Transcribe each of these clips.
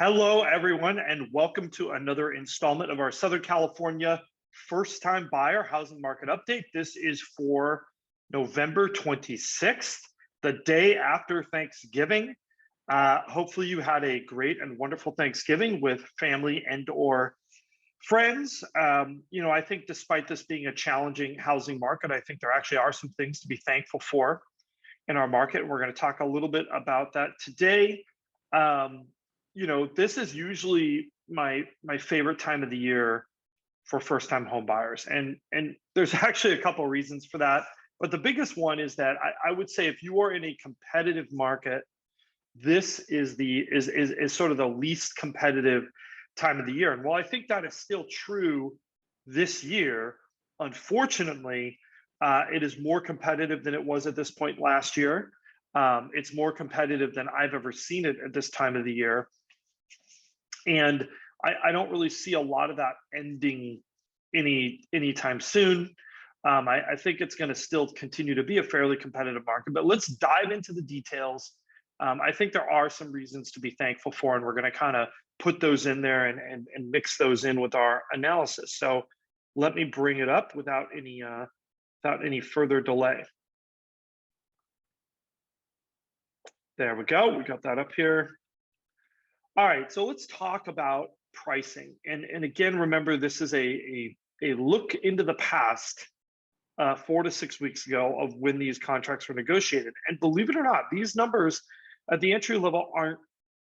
Hello, everyone, and welcome to another installment of our Southern California first-time buyer housing market update. This is for November 26th, the day after Thanksgiving. Hopefully you had a great and wonderful Thanksgiving with family and or friends. I think despite this being a challenging housing market, I think there actually are some things to be thankful for in our market. We're going to talk a little bit about that today. This is usually my favorite time of the year for first-time home buyers, and there's actually a couple of reasons for that. But the biggest one is that I would say if you are in a competitive market, this is sort of the least competitive time of the year. And while I think that is still true this year, unfortunately, it is more competitive than it was at this point last year. It's more competitive than I've ever seen it at this time of the year. And I don't really see a lot of that ending anytime soon. I think it's going to still continue to be a fairly competitive market, but let's dive into the details. I think there are some reasons to be thankful for, and we're going to kind of put those in there and mix those in with our analysis. So let me bring it up without any further delay. There we go. We got that up here. All right, so let's talk about pricing. And again, remember, this is a look into the past 4 to 6 weeks ago of when these contracts were negotiated. And believe it or not, these numbers at the entry level aren't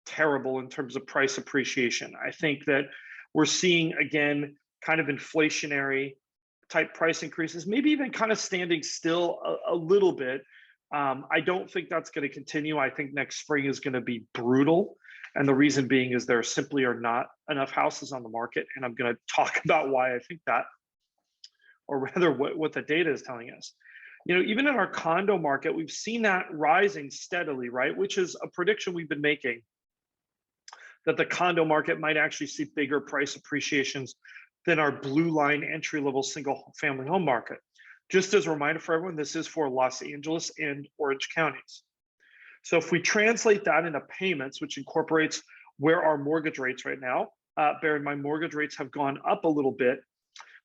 terrible in terms of price appreciation. I think that we're seeing, again, kind of inflationary type price increases, maybe even kind of standing still a little bit. I don't think that's going to continue. I think next spring is going to be brutal. And the reason being is there simply are not enough houses on the market. And I'm going to talk about why I think that, or rather what the data is telling us. Even in our condo market, we've seen that rising steadily, right? Which is a prediction we've been making, that the condo market might actually see bigger price appreciations than our blue line entry-level single family home market. Just as a reminder for everyone, this is for Los Angeles and Orange counties. So if we translate that into payments, which incorporates where our mortgage rates right now, bear in mind mortgage rates have gone up a little bit,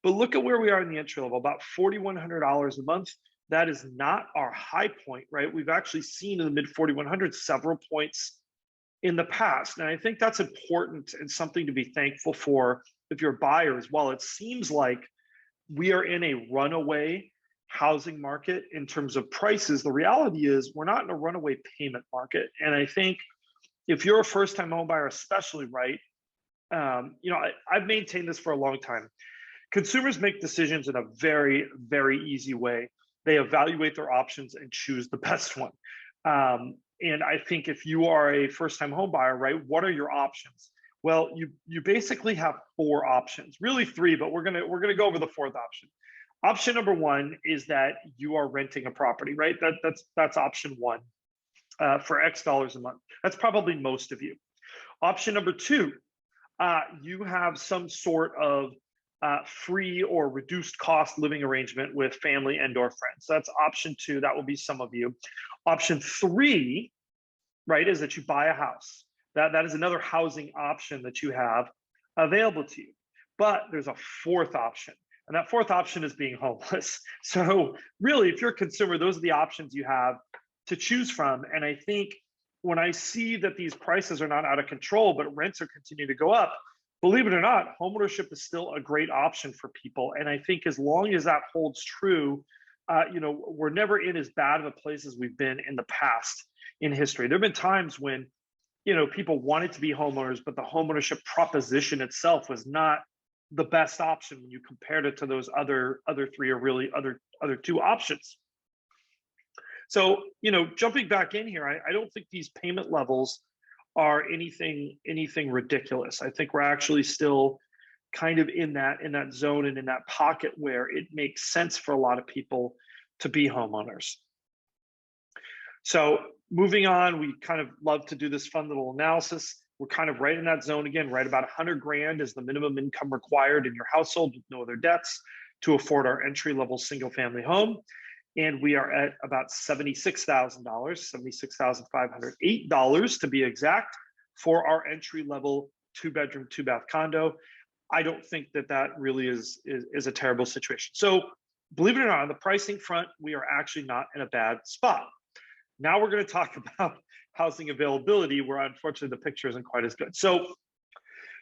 but look at where we are in the entry level, about $4,100 a month. That is not our high point, right? We've actually seen in the mid 4,100s several points in the past. And I think that's important and something to be thankful for if you're a buyer as well. It seems like we are in a runaway housing market in terms of prices. The reality is we're not in a runaway payment market. And I think if you're a first-time home buyer, especially, right, I've maintained this for a long time. Consumers make decisions in a very, very easy way. They evaluate their options and choose the best one. And I think if you are a first-time home buyer, right, what are your options? Well, you basically have 4 options, really 3, but we're gonna go over the 4th option. Option number 1 is that you are renting a property, right? That's option 1 for X dollars a month. That's probably most of you. Option number 2, you have some sort of free or reduced cost living arrangement with family and or friends. So that's option 2. That will be some of you. Option 3, right, is that you buy a house. That is another housing option that you have available to you. But there's a 4th option. And that 4th option is being homeless. So really, if you're a consumer, those are the options you have to choose from. And I think when I see that these prices are not out of control, but rents are continuing to go up, believe it or not, homeownership is still a great option for people. And I think as long as that holds true, we're never in as bad of a place as we've been in the past in history. There have been times when, people wanted to be homeowners, but the homeownership proposition itself was not the best option when you compared it to those other 3 or really other 2 options. So, jumping back in here, I don't think these payment levels are anything ridiculous. I think we're actually still kind of in that zone and in that pocket where it makes sense for a lot of people to be homeowners. So moving on, we kind of love to do this fun little analysis. We're kind of right in that zone again, right about 100 grand is the minimum income required in your household with no other debts to afford our entry-level single family home. And we are at about $76,000, $76,508 to be exact, for our entry level 2-bedroom, 2-bath condo. I don't think that really is a terrible situation. So believe it or not, on the pricing front, we are actually not in a bad spot. Now we're going to talk about housing availability, where unfortunately the picture isn't quite as good. So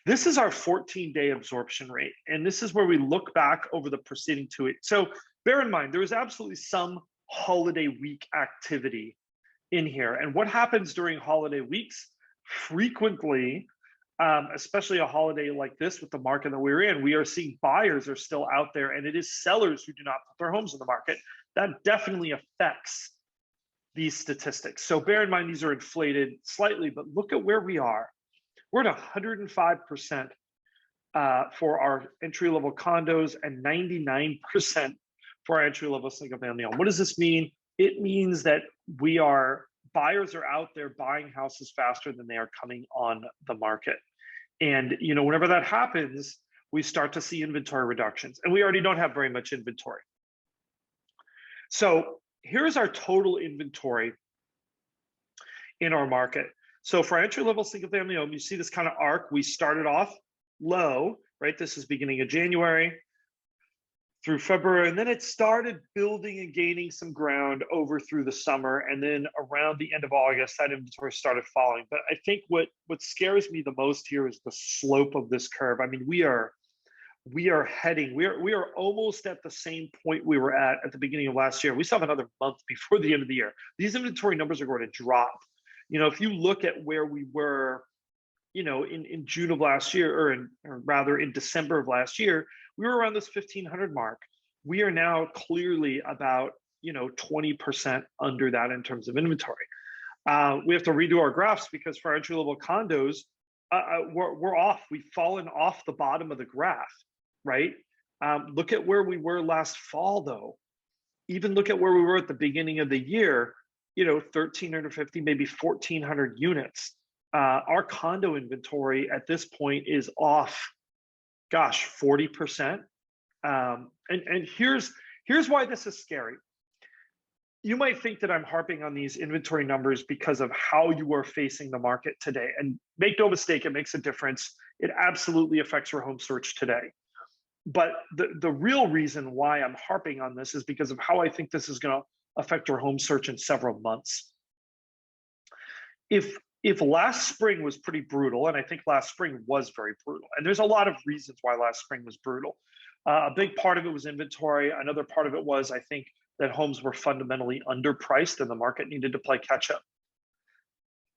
this is our 14-day absorption rate, and this is where we look back over the preceding 2 weeks. So bear in mind, there is absolutely some holiday week activity in here. And what happens during holiday weeks? Frequently, especially a holiday like this with the market that we're in, we are seeing buyers are still out there, and it is sellers who do not put their homes in the market. That definitely affects these statistics. So bear in mind, these are inflated slightly, but look at where we are. We're at 105% for our entry-level condos and 99% for our entry-level single-family home. What does this mean? It means that buyers are out there buying houses faster than they are coming on the market. And whenever that happens, we start to see inventory reductions, and we already don't have very much inventory. So here's our total inventory in our market. So for entry-level single-family home, you see this kind of arc. We started off low, right? This is beginning of January through February, and then it started building and gaining some ground over through the summer, and then around the end of August, that inventory started falling. But I think what scares me the most here is the slope of this curve. I mean, we are almost at the same point we were at the beginning of last year. We still have another month before the end of the year. These inventory numbers are going to drop. If you look at where we were, in June of last year, or rather in December of last year, we were around this 1,500 mark. We are now clearly about 20% under that in terms of inventory. We have to redo our graphs because for our entry-level condos, we're off. We've fallen off the bottom of the graph, right? Look at where we were last fall, though. Even look at where we were at the beginning of the year. 1,350, maybe 1,400 units. Our condo inventory at this point is off, 40%. And here's why this is scary. You might think that I'm harping on these inventory numbers because of how you are facing the market today. And make no mistake, it makes a difference. It absolutely affects your home search today. But the real reason why I'm harping on this is because of how I think this is going to affect your home search in several months. If last spring was pretty brutal, and I think last spring was very brutal, and there's a lot of reasons why last spring was brutal. A big part of it was inventory. Another part of it was, I think, that homes were fundamentally underpriced and the market needed to play catch up.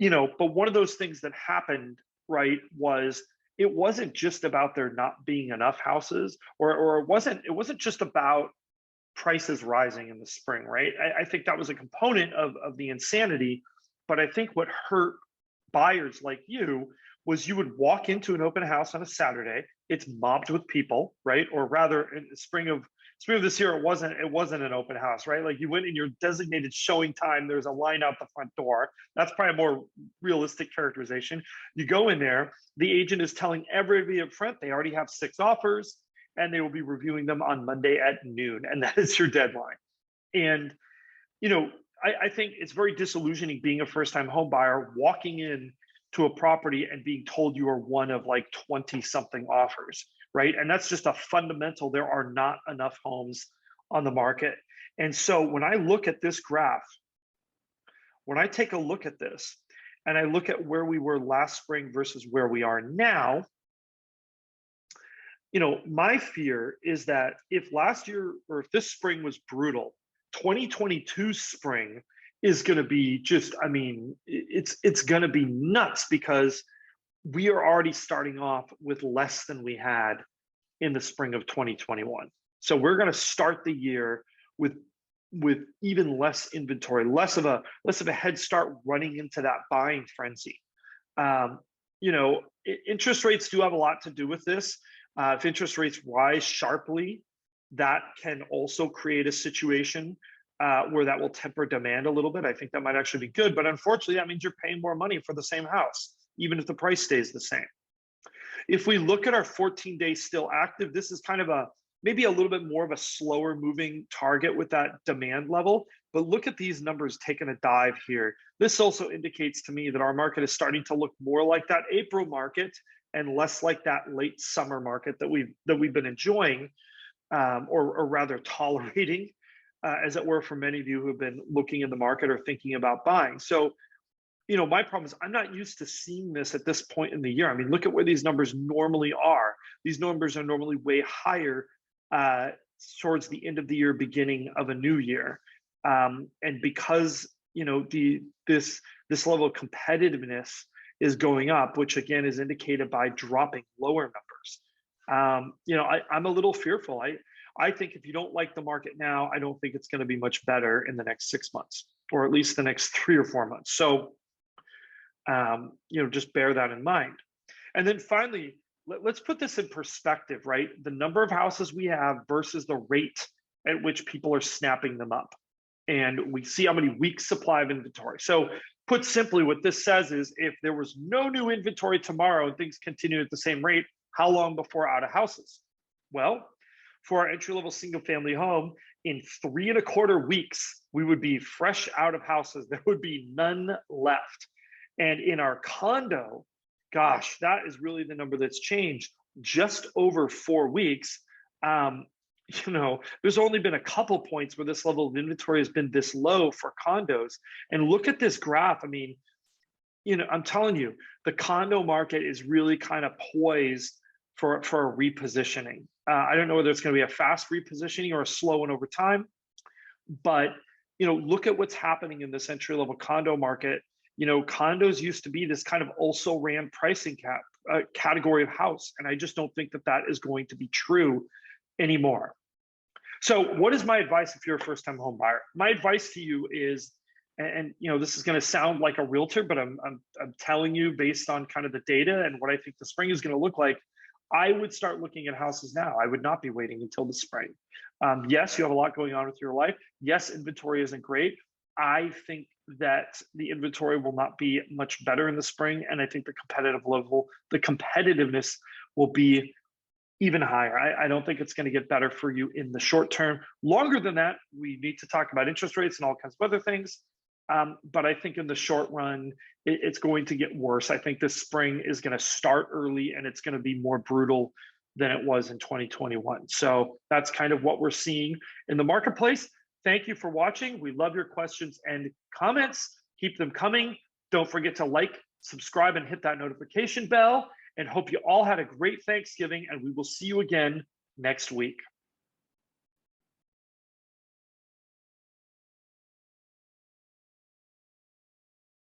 But one of those things that happened, right, was it wasn't just about there not being enough houses, or it wasn't just about prices rising in the spring, right? I think that was a component of the insanity, but I think what hurt buyers like you was you would walk into an open house on a Saturday, it's mobbed with people, right? Or rather, in the spring of this year, it wasn't an open house, right? Like you went in your designated showing time, there's a line out the front door. That's probably a more realistic characterization. You go in there, the agent is telling everybody up front they already have 6 offers, and they will be reviewing them on Monday at noon, and that is your deadline. And I think it's very disillusioning being a first-time home buyer, walking in to a property and being told you are one of like 20-something offers, right? And that's just a fundamental. There are not enough homes on the market. And so when I look at this graph, when I take a look at this, and I look at where we were last spring versus where we are now, my fear is that if last year or if this spring was brutal, 2022 spring is going to be just, it's going to be nuts because we are already starting off with less than we had in the spring of 2021. So we're going to start the year with even less inventory, less of a head start running into that buying frenzy. Interest rates do have a lot to do with this. If interest rates rise sharply, that can also create a situation where that will temper demand a little bit. I think that might actually be good, but unfortunately, that means you're paying more money for the same house, even if the price stays the same. If we look at our 14 days still active, this is kind of maybe a little bit more of a slower moving target with that demand level. But look at these numbers taking a dive here. This also indicates to me that our market is starting to look more like that April market and less like that late summer market that we've been enjoying, or rather tolerating, as it were, for many of you who have been looking in the market or thinking about buying. So, my problem is I'm not used to seeing this at this point in the year. I mean, look at where these numbers normally are. These numbers are normally way higher uh, towards the end of the year, beginning of a new year. And because this level of competitiveness is going up, which again is indicated by dropping lower numbers. I'm a little fearful. I think if you don't like the market now, I don't think it's going to be much better in the next 6 months, or at least the next 3 or 4 months. So, just bear that in mind. And then finally, let's put this in perspective, right? The number of houses we have versus the rate at which people are snapping them up. And we see how many weeks supply of inventory. So put simply, what this says is if there was no new inventory tomorrow and things continue at the same rate, how long before out of houses? Well, for our entry-level single-family home, in 3.25 weeks, we would be fresh out of houses. There would be none left. And in our condo, gosh, that is really the number that's changed. Just over 4 weeks. There's only been a couple points where this level of inventory has been this low for condos. And look at this graph. I mean, I'm telling you, the condo market is really kind of poised for a repositioning. I don't know whether it's going to be a fast repositioning or a slow one over time, but look at what's happening in this entry level condo market. Condos used to be this kind of also ran pricing category of house, and I just don't think that is going to be true anymore. So, what is my advice if you're a first-time home buyer? My advice to you is, and this is going to sound like a realtor, but I'm telling you based on kind of the data and what I think the spring is going to look like. I would start looking at houses now. I would not be waiting until the spring. Yes, you have a lot going on with your life. Yes, inventory isn't great. I think that the inventory will not be much better in the spring, and I think the competitiveness will be even higher. I don't think it's going to get better for you in the short term. Longer than that, we need to talk about interest rates and all kinds of other things. But I think in the short run, it's going to get worse. I think this spring is going to start early, and it's going to be more brutal than it was in 2021. So that's kind of what we're seeing in the marketplace. Thank you for watching. We love your questions and comments. Keep them coming. Don't forget to like, subscribe, and hit that notification bell. And hope you all had a great Thanksgiving, and we will see you again next week.